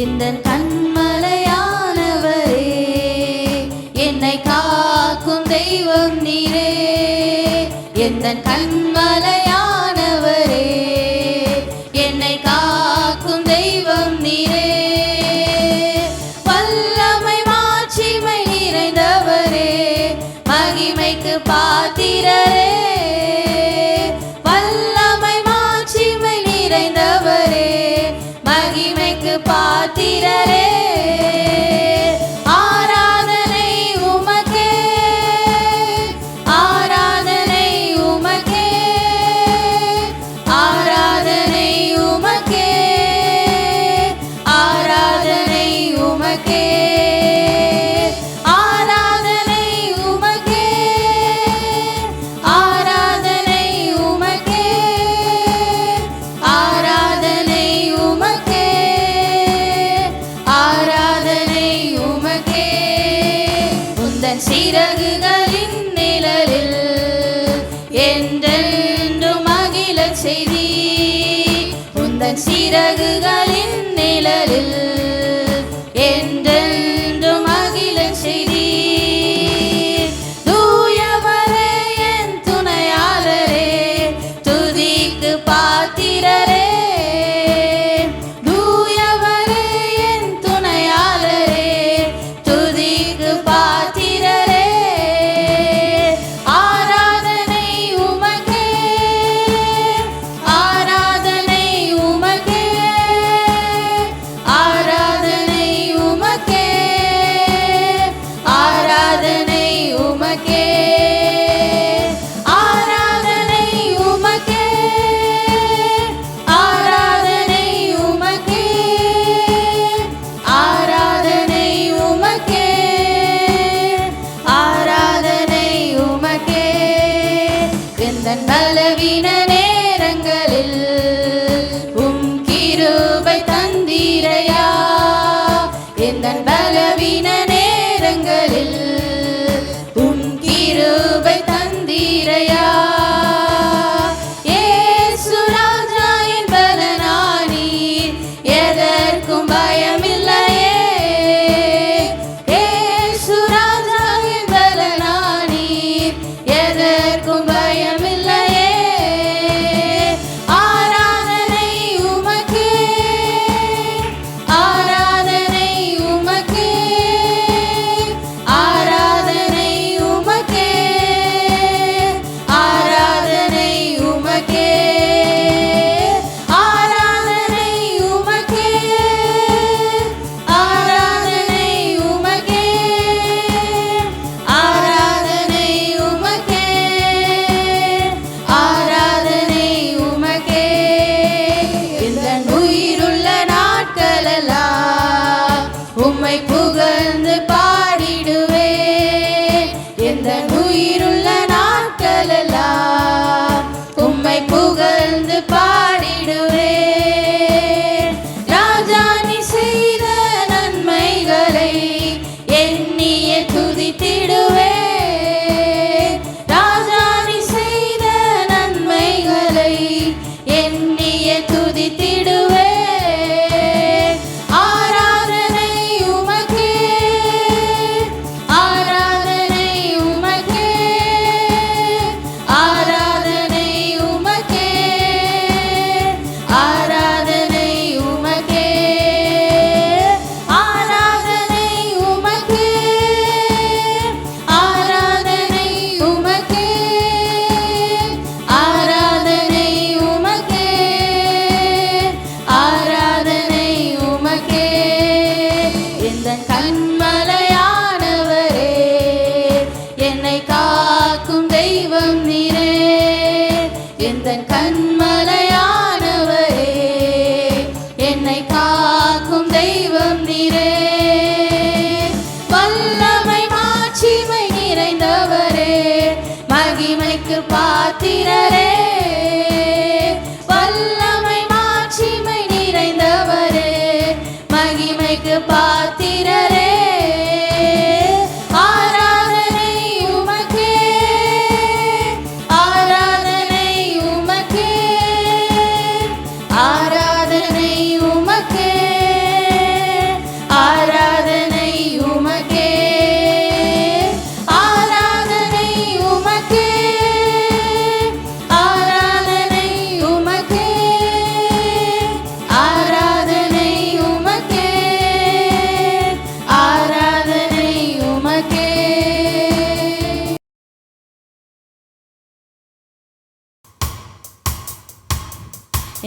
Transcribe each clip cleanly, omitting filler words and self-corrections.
இந்த கண்மலையானவரே, என்னை காக்கும் தெய்வம் நீரே. இந்த கண்மலையானவரே, என்னை காக்கும் தெய்வம் நீரே. வல்லமை மாட்சிமை நிறைந்தவரே, மகிமைக்கு பாத்திரரே. வல்லமை மாட்சிமை நிறைந்தவரே, மகிமைக்கு பாத்திரரே. ஆராதனை உமக்கே, ஆராதனை உமக்கே, ஆராதனை உமக்கே, ஆராதனை உமக்கே, ஆராதனை உமக்கே, ஆராதனை உமக்கே, ஆராதனை உமக்கே, ஆராதனை உமக்கே. உந்தன் சிறகுகளின் நிழலில் என்றென்றும் மகிழச் செய்தி. உந்தன் சிறகுகளின் நிழலில் என்றென்றும் மகிழச் செய்தி. தூயவரே என் துணையாளரே, துதிக்கு பாத்திரரே. தூயவரே என் துணையாளரே, துதிக்கு பாத்திரரே. ஆராதனை உமக்கே, ஆராதனை உமக்கே,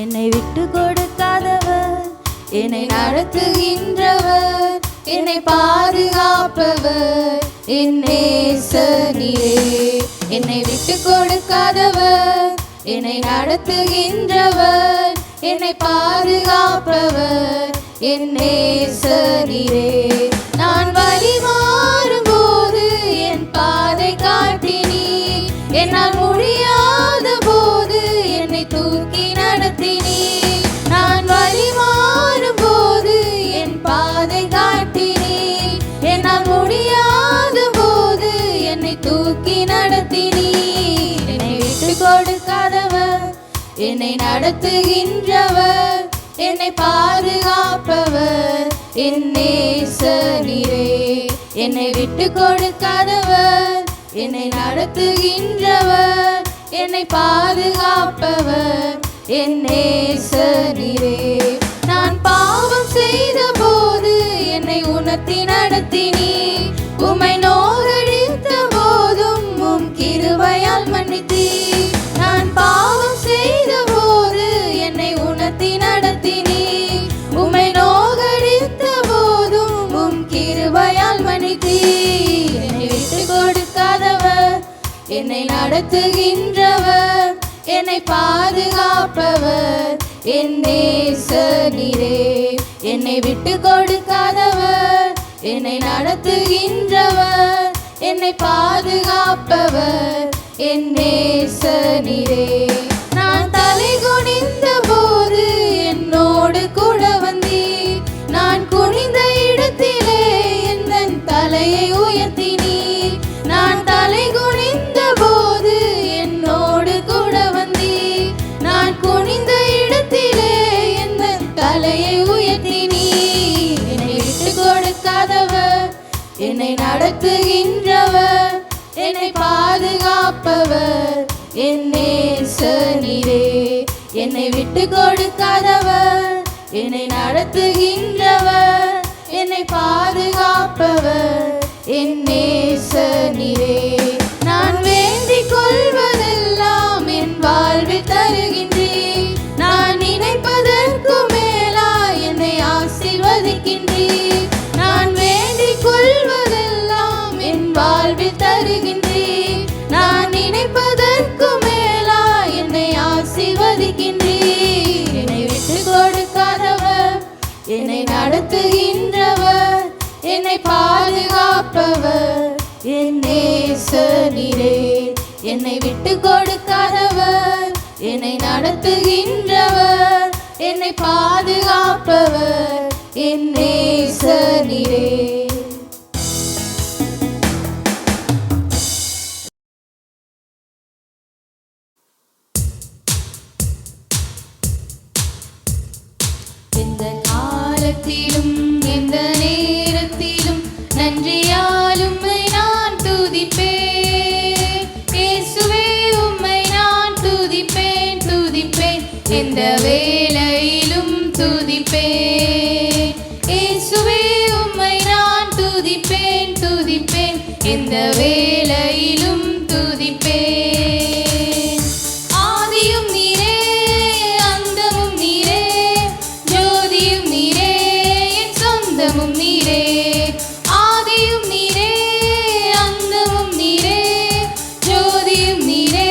என்னை விட்டு கொடுக்காதவர், என்னை நடத்துகின்றவர், என்னை பாதுகாப்பவர் என் நேசர் நீரே. என்னை விட்டு கொடுக்காதவர், என்னை நடத்துகின்றவர், என்னை பாதுகாப்பவர் என் நேசர் நீரே. நான் வழி மாறும் போது என் பாதை காட்டினீர், என்னால் முடியாத போது என்னை தூக்கி நடத்தினீர். நான் வழி மாறும் போது என் பாதை காட்டினீர், என்னால் முடியாத போது என்னை தூக்கி நடத்தினீர். என்னை விட்டு கொடுக்காதவர், என்னை நடத்துகின்றவர், என்னை பாதுகாப்பவர் என் நேசர் நீரே. என்னை விட்டு கொடுக்காதவர், என்னை நடத்துகின்றவர், என்னை பாதுகாப்பவர் என் நேசர் நீரே. நான் பாவம் செய்த போது என்னை உணர்த்தி நடத்தினீர், உம்மை நோகடித்த போதும் உம் கிருபையால் மன்னித்தீர். நான் பாவம் செய்த போது என்னை உணர்த்தி நடத்தினீர், உம்மை நோகடித்த போதும் உம் கிருபையால் மன்னித்தீர். என்னை விட்டு கொடுக்காதவர், என்னை நடத்துகின்றவர், என்னை பாதுகாப்பவர் என் நேசர் நீரே. என்னை விட்டு கொடுக்காதவர், என்னை நடத்துகின்றவர், என்னை பாதுகாப்பவர் என் நேசர் நீரே. நான் தலை குனிந்த போது என்னோடு கூட வந்தீர், நான் குனிந்த இடத்திலே என் தலையை உயர்த்தினீர். நான் தலை குனிந்த போது என்னோடு கூட வந்தீர், நான் குனிந்த இடத்திலே என் தலையை உயர்த்தினீர். என்னை விட்டு கொடுக்காதவர், என்னை நடத்துகின்றவர், என்னை பாதுகாப்பவர் என் நேசர் நீரே. என்னை விட்டு கொடுக்காதவர், என்னை நடத்துகின்றவர், என்னை பாதுகாப்பவர் என் நேசர் நீரே. நான் வேண்டிக் கொள்வதெல்லாம் என் வாழ்வில் தருகின்றீர், நான் நினைப்பதற்கு மேலா என்னை ஆசீர்வதிக்கின்றீர். நான் வேண்டிக் கொள்வதெல்லாம் என் வாழ்வில் தருகின்றீர், நான் நினைப்பதற்கு மேலா என்னை ஆசீர்வதிக்கின்றீர். என்னை விட்டு கொடுக்காதவர், என்னை நடத்துகின்றவர், என்னை பாதுகாப்பவர் என் நேசர் நீரே. என்னை விட்டு கொடுக்காதவர், என்னை நடத்துகின்றவர், என்னை பாதுகாப்பவர் என் நேசர் நீரே. எந்த காலத்திலும் எந்த நேரத்திலும் நன்றியால் உம்மை நான் துதிப்பேன். இயேசுவே உம்மை நான் துதிப்பேன் துதிப்பேன், எந்த வேளையிலும் துதிப்பேன். இயேசுவே உம்மை நான் துதிப்பேன் துதிப்பேன், எந்த வேளையிலும் துதிப்பேன். ஆதியும் நீரே, அந்தமும் நீரே, ஜோதியும் நீரே, என் சொந்தமும் நீரே. ஆதியும் நீரே, அந்தமும் நீரே, ஜோதியும் நீரே,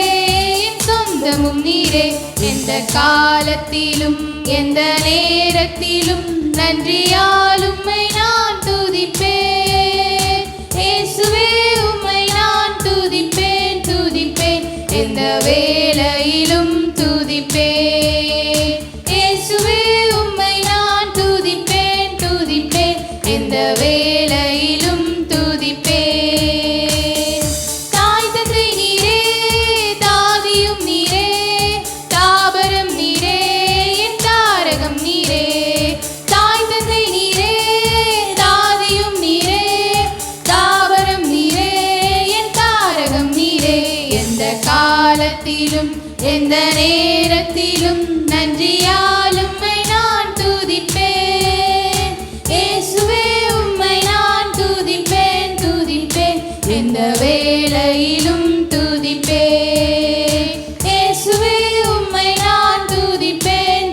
என் சொந்தமும் நீரே. எந்த காலத்திலும் எந்த நேரத்திலும் நன்றியால் உம்மை நான் துதிப்பேன். இயேசுவே உம்மை நான் துதிப்பேன் துதிப்பேன், எந்த வேளையிலும் துதிப்பேன். இயேசுவே உம்மை நான் துதிப்பேன் துதிப்பேன், எந்த வேளையிலும் துதிப்பேன். தாய் தந்தை நீரே, தாதியும் நீரே, தாபரம் நீரே, என் தாரகம் நீரே. தாய் தந்தை நீரே, தாதியும் நீரே, தாபரம் நீரே, என் தாரகம் நீரே. எந்த காலத்திலும் எந்த நேரத்திலும் நன்றியால் உம்மை நான் துதிப்பேன். இயேசுவே உம்மை நான் துதிப்பேன் துதிப்பேன், எந்த வேளையிலும் துதிப்பேன். இயேசுவே உம்மை நான் துதிப்பேன்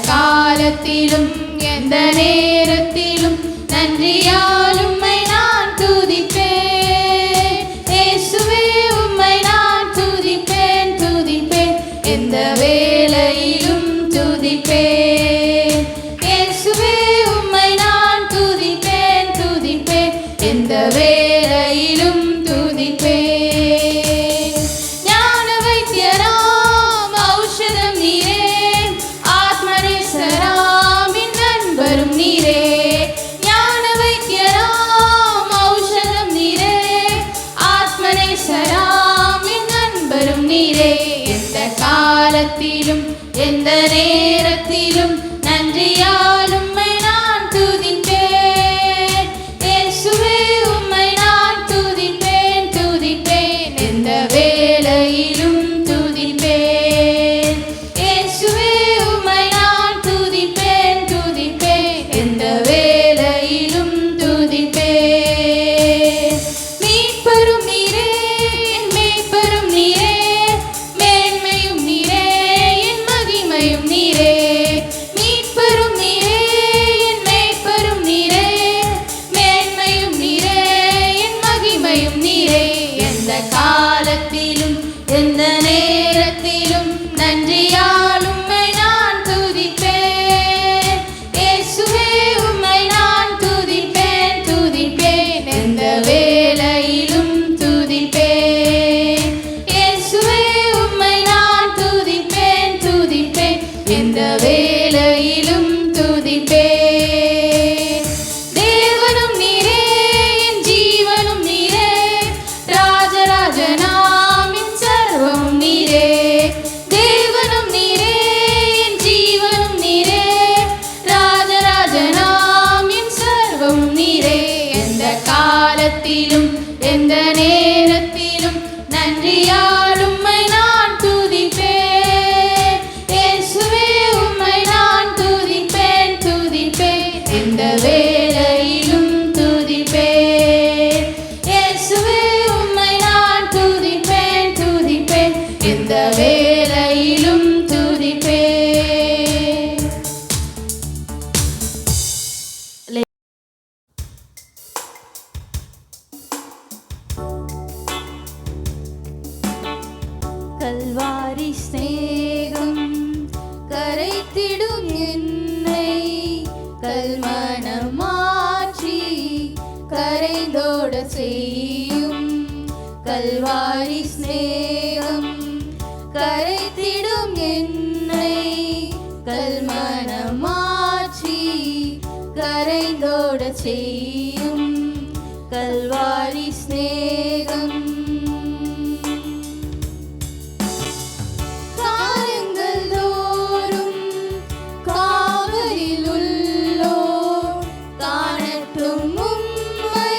காலத்திலும் எந்த நேரத்திலும் நன்றியால் உம்மை நான் துதிப்பேன். இயேசுவே உம்மை நான் துதிப்பேன் துதிப்பேன், எந்த வேளையிலும் துதிப்பேன். இயேசுவே உம்மை நான் துதிப்பேன் துதிப்பேன், எந்த வேளையிலும் துதிப்பேன். ஞான வைத்தியராம் ஔஷதம் நீரே, ஆத்மநேசராம் என் நண்பரும் நீரே. ஞான வைத்தியராம் ஔஷதம் நீரே, ஆத்மநேசராம் என் நண்பரும் நீரே. எந்த காலத்திலும் எந்த நேரத்திலும் நன்றியால் உம்மை நான் துதிப்பேன். இயேசுவே உம்மை நான் துதிப்பேன் துதிப்பேன், எந்த வேளையிலும் துதிப்பேன். இயேசுவே உம்மை நான் துதிப்பேன் துதிப்பேன், எந்த வேளையிலும் துதிப்பேன். மீட்பரும் நீரே என் மேய்ப்பரும் நீரே, மேன்மையும் நீரே என் மகிமையும் நீரே. மீட்பரும் நீரே என் மேய்ப்பரும் நீரே, மேன்மையும் நீரே என் மகிமையும் நீரே. எந்த காலத்திலும் எந்த நேரத்திலும் நன்றியால் உம்மை நான் துதிப்பேன். இயேசுவே உம்மை நான் துதிப்பேன் துதிப்பேன், எந்த வேளையிலும் துதிப்பேன். இயேசுவே உம்மை நான் துதிப்பேன் துதிப்பேன், எந்த வேளையிலும் துதிப்பேன். தேவனும் நீரே என் ஜீவனும் நீரே, ராஜராஜனாம் என் சர்வமும் நீரே. தேவனும் நீரே என் ஜீவனும் நீரே, ராஜராஜனாம் என் சர்வமும் நீரே. எந்த காலத்திலும் எந்த நேரத்திலும் நன்றியால் உம்மை நான் துதிப்பேன். இயேசுவே உம்மை நான் துதிப்பேன் துதிப்பேன், எந்த வேளையிலும் துதிப்பேன். இயேசுவே உம்மை நான் துதிப்பேன் துதிப்பேன், எந்த வேளையிலும் துதிப்பேன். கல்வாரி ஸ்நேகம் கரைத்திடும் என்னை, கல்மனமாற்றி கரைந்தோட செய்யும். கல்வாரி ஸ்நேகம் கரைத்திடும் என்னை, கல்மனமாற்றி கரைந்தோட செய்யும். கல்வாரி ஸ்நேகம் காலங்கள் தோறும் காவலில் உள்ளோர் காணட்டும் உம்மை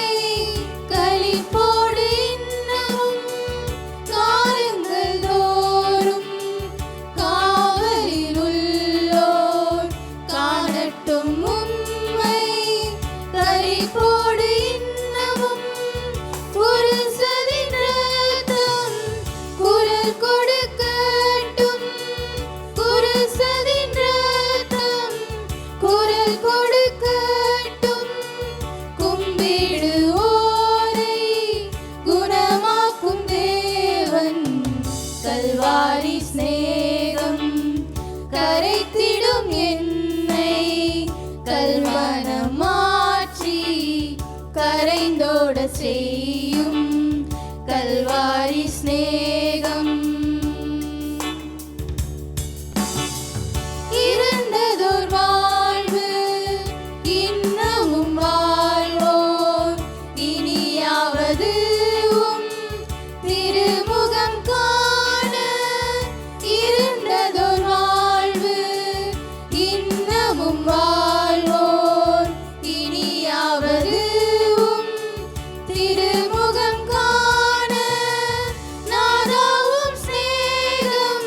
களிப்போடு இன்னமும். காலங்கள் தோறும் காவலில் உள்ளோர் காணட்டும் உம்மை களிப்போடு இன்னமும். புருஷரின் இரத்தம் குரல் கொடுக்கட்டும், புருஷரின் இரத்தம் குரல் கொடுக்கட்டும். கும்பிடுவோரை குணமாக்கும் தேவன், கல்வாரி ஸ்நேகம் கரைத்திடும் என்னை, கல்மனமாற்றி கரைந்தோட செய்யும். கல்வாரி ஸ்நேகம் இறந்ததோர் வாழ்வு இன்னமும் வாழ்வோர், இனியாவது உம் திருமுகம் காண. இறந்ததோர் வாழ்வு இன்னமும் வாழ்வோர், இனியாவது உம் திருமுகம் காண. நாதாவும் ஸ்நேகம்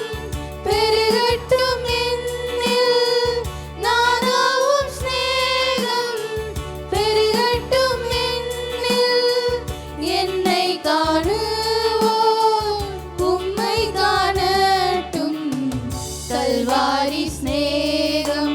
பெருகட்டும் என்னில், நாதாவும் ஸ்நேகம் பெருகட்டும் என்னில். என்னை காணுவோர் உம்மை காணட்டும், கல்வாரி ஸ்நேகம்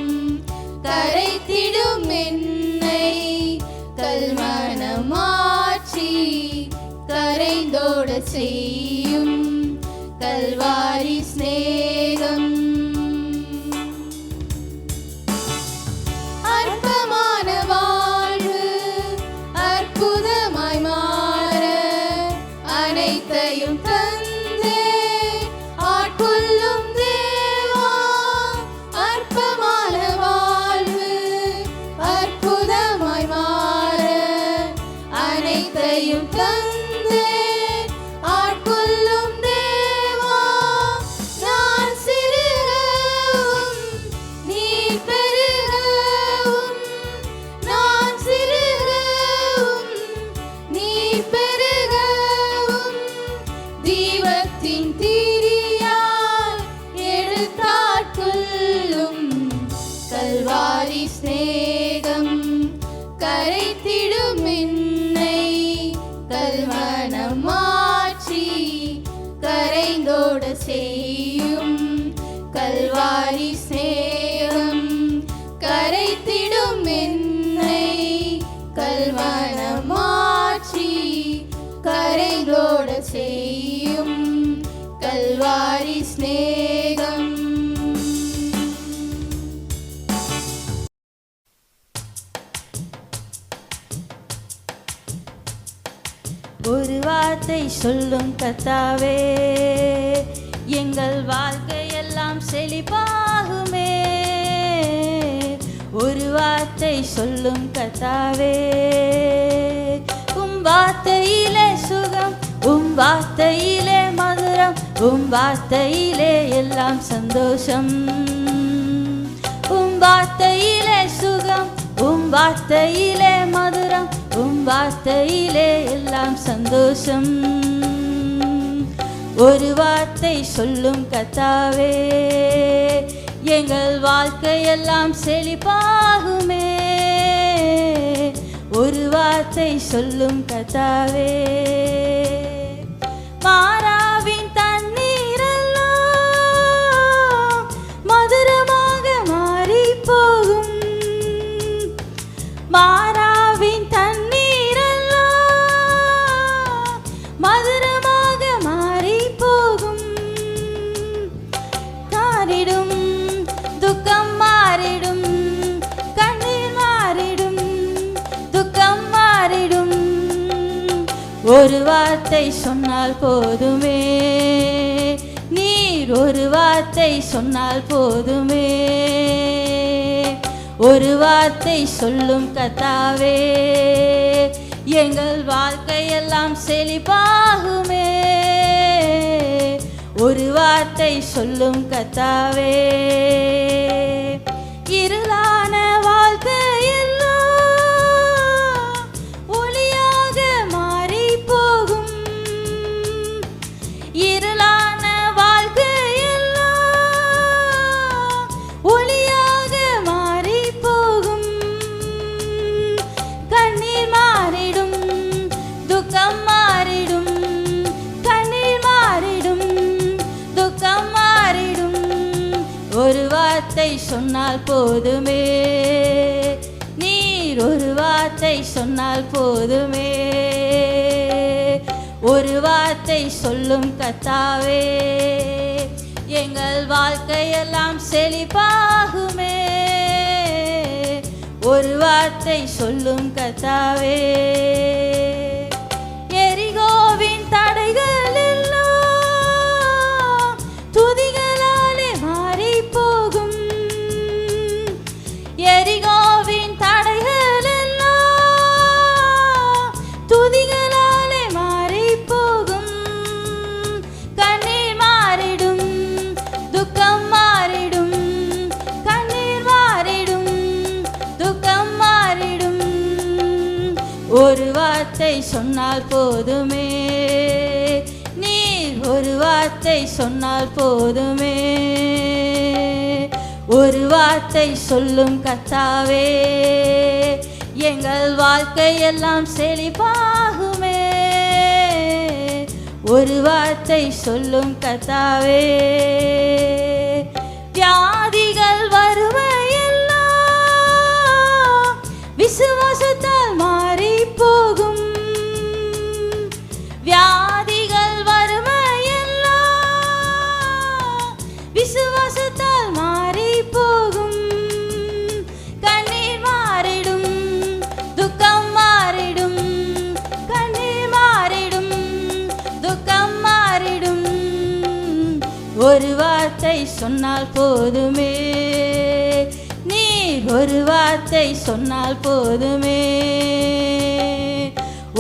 ஒரு வார்த்தை சொல்லும் கர்த்தாவே, எங்கள் வாழ்க்கையெல்லாம் செழிப்பாகுமே. ஒரு வார்த்தை சொல்லும் கர்த்தாவே, உம் வார்த்தையிலே சுகம், உம் வார்த்தையிலே மதுரம், உம் வார்த்தையிலே எல்லாம் சந்தோஷம். உம் வார்த்தையிலே சுகம், உம் வார்த்தையிலே மதுரம், உம் வார்த்தையிலே எல்லாம் சந்தோஷம். ஒரு வார்த்தை சொல்லும் கர்த்தாவே, எங்கள் வாழ்க்கையெல்லாம் செழிப்பாகுமே. ஒரு வார்த்தை சொல்லும் கர்த்தாவே, மாறாவின் தண்ணீரெல்லாம் மதுரமாக மாறி போகும். மாறாவின் தண்ணீரெல்லாம் மதுரமாக மாறி போகும். மாறிடும் துக்கம், மாறிடும் கண்ணீர், மாறிடும் துக்கம், மாறிடும். ஒரு வார்த்தை சொன்னால் போதுமே, நீர் ஒரு வார்த்தை சொன்னால் போதுமே. ஒரு வார்த்தை சொல்லும் கர்த்தாவே, எங்கள் வாழ்க்கையெல்லாம் செழிப்பாகுமே. ஒரு வார்த்தை சொல்லும் கர்த்தாவே, இருளான வாழ்க்கையெல்லாம் ஒளியாக மாறி போகும். இருளான வாழ்க்கையெல்லாம் ஒளியாக மாறி போகும். கண்ணீர் மாறிடும் துக்கம், மாறிடும் கண்ணீர், மாறிடும் துக்கம், மாறிடும். ஒரு வார்த்தை சொன்னால் போதுமே, நீர் ஒரு வார்த்தை சொன்னால் போதுமே. ஒரு வார்த்தை சொல்லும் கர்த்தாவே, எங்கள் வாழ்க்கையெல்லாம் செழிப்பாகுமே. ஒரு வார்த்தை சொல்லும் கர்த்தாவே, எரிகோவின் தடைகள் எல்லாம் துதிகளாலே மாறி போகும். எரிகோவின் தடைகள் எல்லாம் துதிகளாலே மாறி போகும். கண்ணீர் மாறிடும் துக்கம், மாறிடும் கண்ணீர், மாறிடும் துக்கம், மாறிடும். ஒரு வார்த்தை சொன்னால் போதுமே, நீர் ஒரு வார்த்தை சொன்னால் போதுமே. ஒரு வார்த்தை சொல்லும் கர்த்தாவே, எங்கள் வாழ்க்கையெல்லாம் செழிப்பாகுமே. ஒரு வார்த்தை சொல்லும் கர்த்தாவே, வியாதிகள் வருமையெல்லாம் விசுவாசத்தால் மாறி போகும். வியாதிகள் வருமையெல்லாம் விசுவாசத்தால் மாறி போகும். கண்ணீர் மாறிடும் துக்கம், மாறிடும் கண்ணீர், மாறிடும் துக்கம், மாறிடும். ஒரு வார்த்தை சொன்னால் போதுமே, நீர் ஒரு வார்த்தை சொன்னால் போதுமே.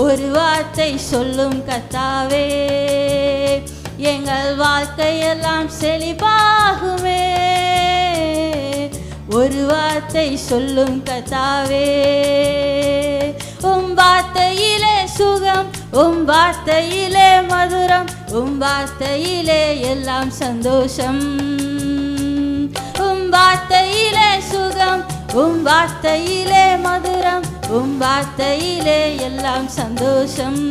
ஒரு வார்த்தை சொல்லும் கர்த்தாவே, எங்கள் வாழ்க்கையெல்லாம் செழிப்பாகுமே. ஒரு வார்த்தை சொல்லும் கர்த்தாவே, உம் வார்த்தையிலே சுகம், உம் வார்த்தையிலே மதுரம், உம் வார்த்தையிலே எல்லாம் சந்தோஷம். உம் வார்த்தையிலே சுகம், உம் வார்த்தையிலே மதுரம், உம் வார்த்தையிலே எல்லாம் சந்தோஷம்.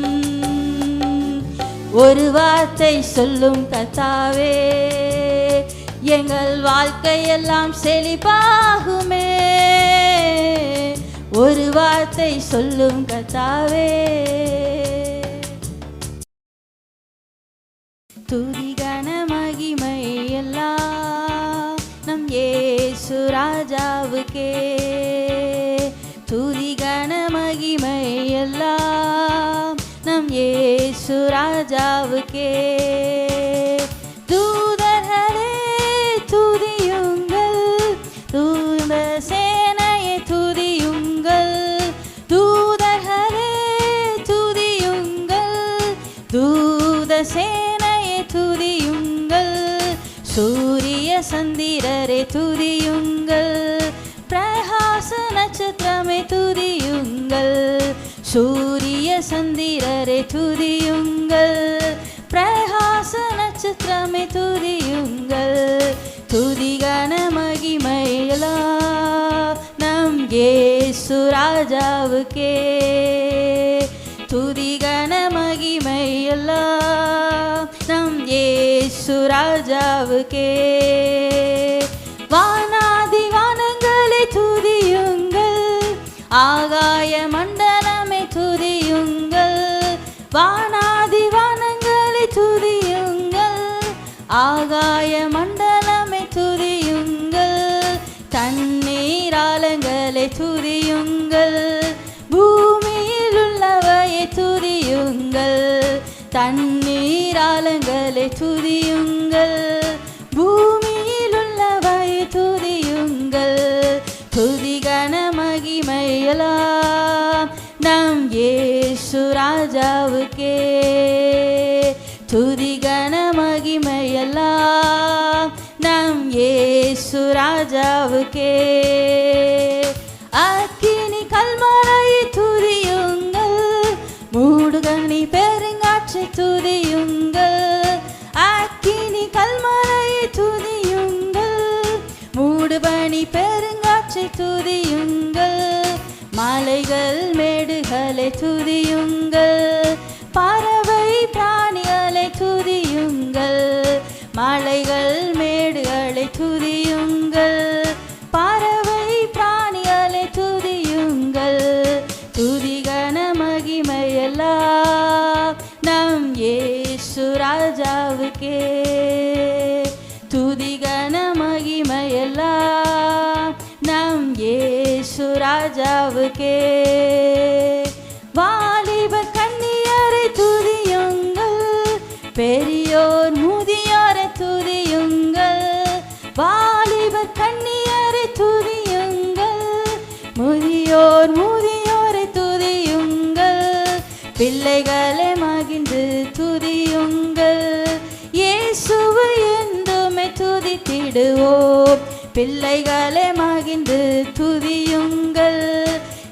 ஒரு வார்த்தை சொல்லும் கர்த்தாவே, எங்கள் வாழ்க்கையெல்லாம் செழிப்பாகுமே. ஒரு வார்த்தை சொல்லும் கர்த்தாவே. துதி கன மகிமை எல்லாம் நம் இயேசு ராஜாவுக்கே. துதி கன மகிமை எல்லாம் நம் இயேசு ராஜாவுக்கே. தூதர்களே துதியுங்கள், தூத சேனையை துதியுங்கள், தூதர்களே துதியுங்கள், தூத சேனையை துதியுங்கள், சூரிய சந்திரரை துதியுங்கள், பிரகாச நட்சத்திரமே துதியுங்கள், சூரிய சந்திரரை துதியுங்கள், பிரகாச நட்சத்திரமே துதியுங்கள். துதிகன மகிமையெல்லாம் நம் இயேசு ராஜாவுக்கே. துதிகன மகிமையெல்லாம் நம் இயேசு ராஜாவுக்கே. வானாதி வானங்களை துதியுங்கள், ஆகாய மண்டலமே துதியுங்கள், வானாதி வானங்களை துதியுங்கள், ஆகாய மண்டலமே துதியுங்கள், தண்ணீராளங்களை துதியுங்கள், பூமியில் உள்ளவையை துதியுங்கள், தண்ணீராளங்களை துதியுங்கள், பூமியில் உள்ளவையை துதியுங்கள். துதிகன மகிமையெல்லாம் நம் இயேசு ராஜாவுக்கே. துதிகன மகிமையெல்லாம் நம் இயேசு ராஜாவுக்கே. அக்கினி கல்மழையை துதியுங்கள், மூடுகனி பெருங்காற்றை துதியுங்கள், அக்கினி கல்மழையை துதியுங்கள், மூடுபனி பெருங்காற்றை துதியுங்கள், மலைகள் மேடுகளை துதியுங்கள், பறவை பிராணிகளை துதியுங்கள், மலைகள் மேடுகளை துதியுங்கள், பறவை பிராணிகளை துதியுங்கள். துதிகன மகிமையெல்லாம் நம் இயேசு ராஜாவுக்கே. துதிகன மகிமையெல்லாம் நம் இயேசு ராஜாவுக்கே. வாலிப கன்னியரை துதியுங்கள், பெரியோர் முதியோரை துதியுங்கள், வாலிப கன்னியரை துதியுங்கள், முதியோர் முதியோரை துதியுங்கள், பிள்ளைகளை மகிழ்ந்து துதியுங்கள், இயேசுவை என்றுமே துதித்திடுவோம், பிள்ளைகளை மகிழ்ந்து துதியுங்கள்,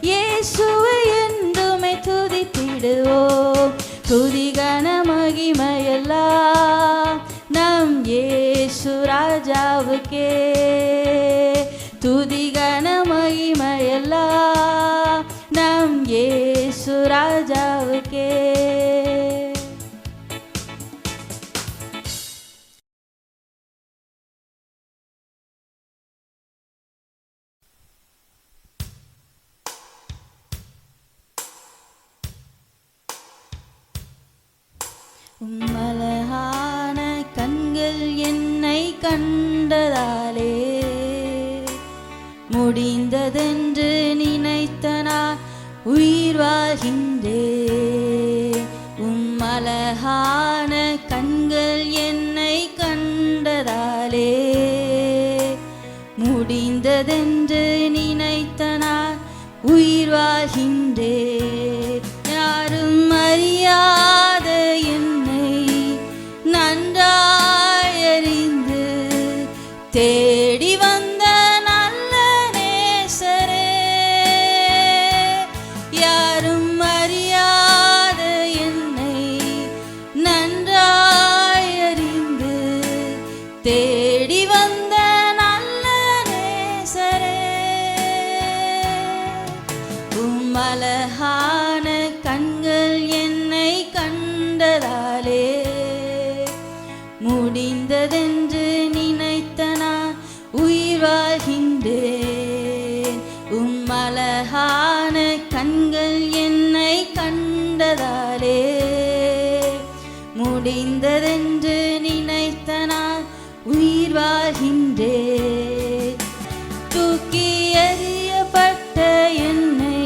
இயேசுவை என்றுமே துதித்திடுவோம். துதிகன மகிமையெல்லாம் நம் இயேசு ராஜாவுக்கே. துதிகன மகிமையெல்லாம் நம் இயேசு ராஜாவுக்கே. உம்மழகான கண்கள் என்னை கண்டதாலே முடிந்ததென்று நினைத்த நான் உயிர் வாழ்கின்றேன். உம்மழகான கண்கள் என்னை கண்டதாலே முடிந்ததென்று நினைத்த நான் உயிர் வாழ்கின்றேன். யாரும் அறியாத என்னை நன்றாயறிந்து தேடி வந்த நல்ல நேசரே, யாரும் அறியாத என்னை நன்றாயறிந்து தேடி வந்த நல்ல நேசரே. உம்மழகான கண்கள் என்னை கண்டதாலே முடிந்ததென்று நினைத்த நான் உயிர் வாழ்கின்றேன். உம்மழகான கண்கள் என்னை கண்டதாலே முடிந்ததென்று நினைத்த நான் உயிர் வாழ்கின்றேன். தூக்கி எறியப்பட்ட என்னை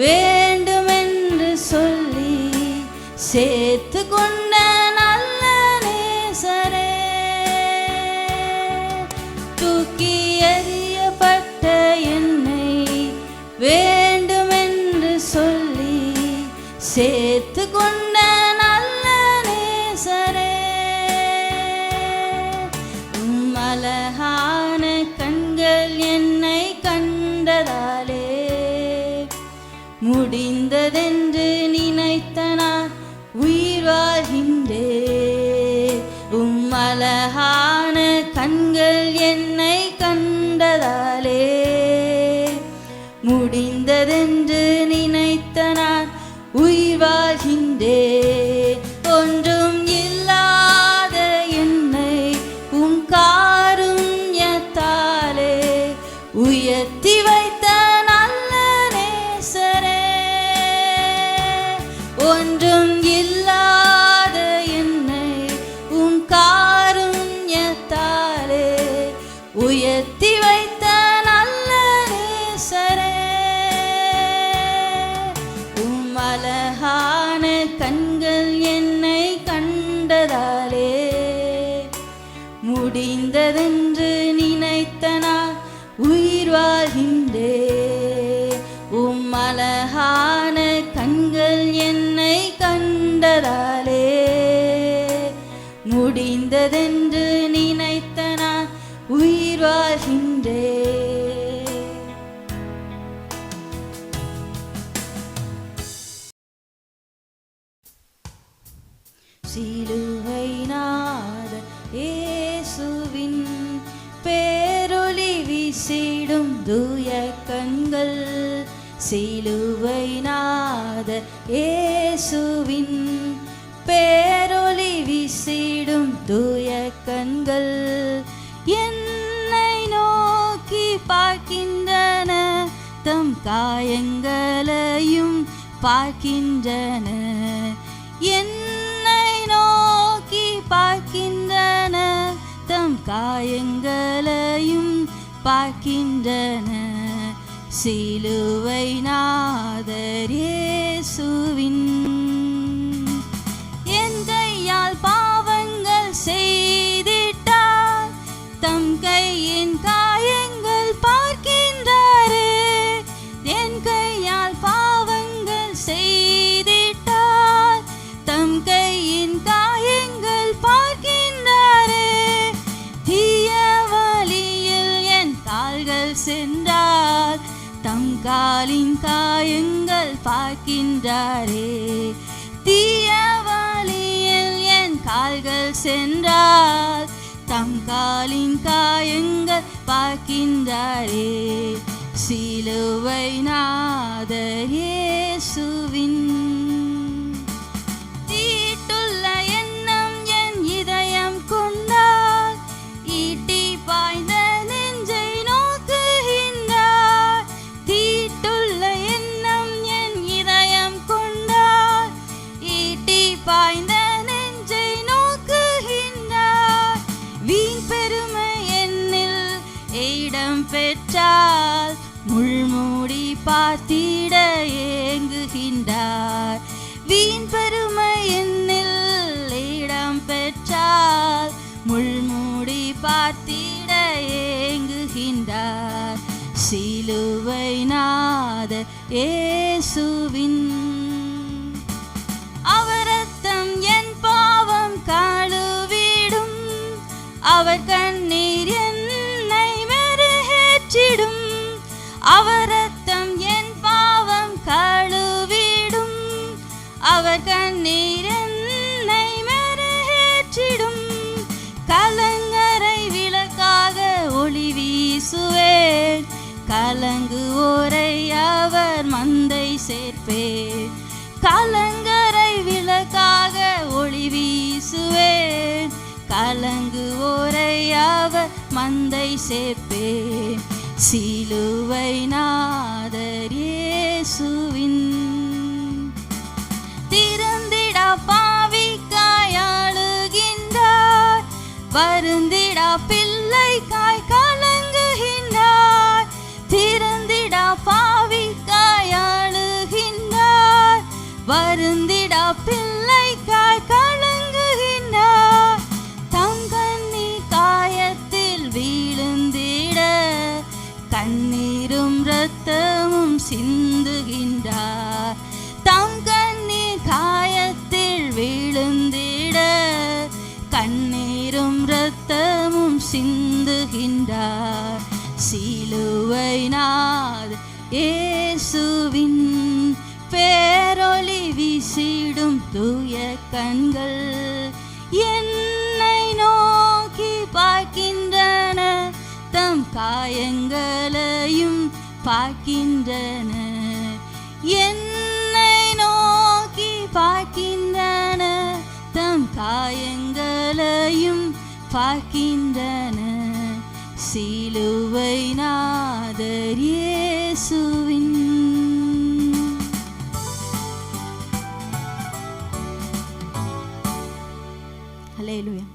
வேண்டுமென்று சொல்லி சேர்த்து கொண்ட நல்ல நேசரே, தூக்கி எறியப்பட்ட என்னை வேண்டுமென்று சொல்லி சேர்த்து கொண்ட நல்ல நேசரே, அழகான கண்கள் என்னை கண்டதாலே முடிந்ததென்று நினைத்த நான் உயிர் வாழ்கின்றேன். அழகான கண்கள் என்னை கண்டதாலே முடிந்ததென்று நினைத்த நான் உயிர் வாழ்கின்றேன். ஒன்றும் இல்லாத என்னை உம் காருண்யத்தாலே உயர்த்தி வைத்த நல்ல நேசரே, ஒன்றும் இல்லாத என்னை உம் காருண்யத்தாலே உயர்த்தி வைத்த நல்ல நேசரே, உம் அழகான கண்கள் என்னை கண்டதாலே முடிந்ததென்று நினைத்த நான் உயிர் வாழ்கின்றேன். உம் அழகான கண்கள் என்னை கண்டதாலே முடிந்ததென்று நினைத்த நான் உயிர் வாழ்கின்றேன். சிலுவை நாத இயேசுவின் பேரொளி வீசிடும் தூய கண்கள், சிலுவை நாத இயேசுவின் பேரொளி வீசிடும் தூய கண்கள் என்னை நோக்கி பார்க்கின்றன, தம் காயங்களையும் பார்க்கின்றன, என்னை நோக்கி பார்க்கின்றன, தம் காயங்களையும் பார்க்கின்றன, சிலுவை நாதர் இயேசுவின் என் கையால் பாவங்கள் செய்திட்டார், தம் கையின் காயங்கள் பார்க்கின்றாரே, என் கையால் பாவங்கள் செய்திட்டார், தம் கையின் காயங்கள் பார்க்கின்றாரே, தீய வழியில் என் கால்கள் சென்றார், தம் காலின் காயங்கள் பார்க்கின்றாரே, தீய வழியில் என் கால்கள் சென்றார், தம் காலின் காயங்கள் பார்க்கின்றாரே, சிலுவை நாதர் இயேசுவின் தீட்டுள்ள எண்ணம் என் இதயம் கொண்டார், ஈட்டி பாய்ந்த நெஞ்சை நோக்குகின்றார், தீட்டுள்ள எண்ணம் என் இதயம் கொண்டார், ஈட்டி பாய்ந்த நெஞ்சை நோக்குகின்றார், வீண் பெருமை என்னில் இடம் பெற்றால் முள்மூடி பார்த்திட ஏங்குகின்றார், வீண் பெருமை என்னில் இடம் பெற்றால் முள்மூடி பார்த்திட ஏங்குகின்றார், சிலுவை நாதர் இயேசுவின் அவர் ரத்தம் என் பாவம் கழுவிடும், அவர் கண்ணீர் என்னை மெருகேற்றிடும், அவர் ரத்தம் என் பாவம் கழுவிடும், அவர் கண்ணீர் என்னை மெருகேற்றிடும், கலங்கரை விளக்காக ஒளி வீசுவேன், கலங்குவோரை அவர் மந்தை சேர்ப்பேன், கலங்கரை விளக்காக ஒளி வீசுவேன், கலங்குவோரை அவர் மந்தை சேர்ப்பேன், சிலுவை நாதர் இயேசுவின் திருந்திடா பாவிக்காய் அழுகின்றார், வருந்திடா பிள்ளைக்காய் கலங்குகின்றார், திருந்திடா பாவிக்காய் அழுகின்றார், வருந்திடா பிள்ளை கண்ணீரும் இரத்தமும் சிந்துகின்றார். தம் கண்ணீர் காயத்தில் விழுந்திட கண்ணீரும் இரத்தமும் சிந்துகின்றார். சிலுவை நாத இயேசுவின் பேரொளி வீசிடும் தூய கண்கள் என்னை நோக்கி பார்க்கின்றன, தம் காயங்களையும் பார்க்கின்றன. என்னை நோக்கி பார்க்கின்றன, தம் காயங்களையும் பார்க்கின்றன. சிலுவை நாதர் இயேசுவின். ஹல்லேலூயா.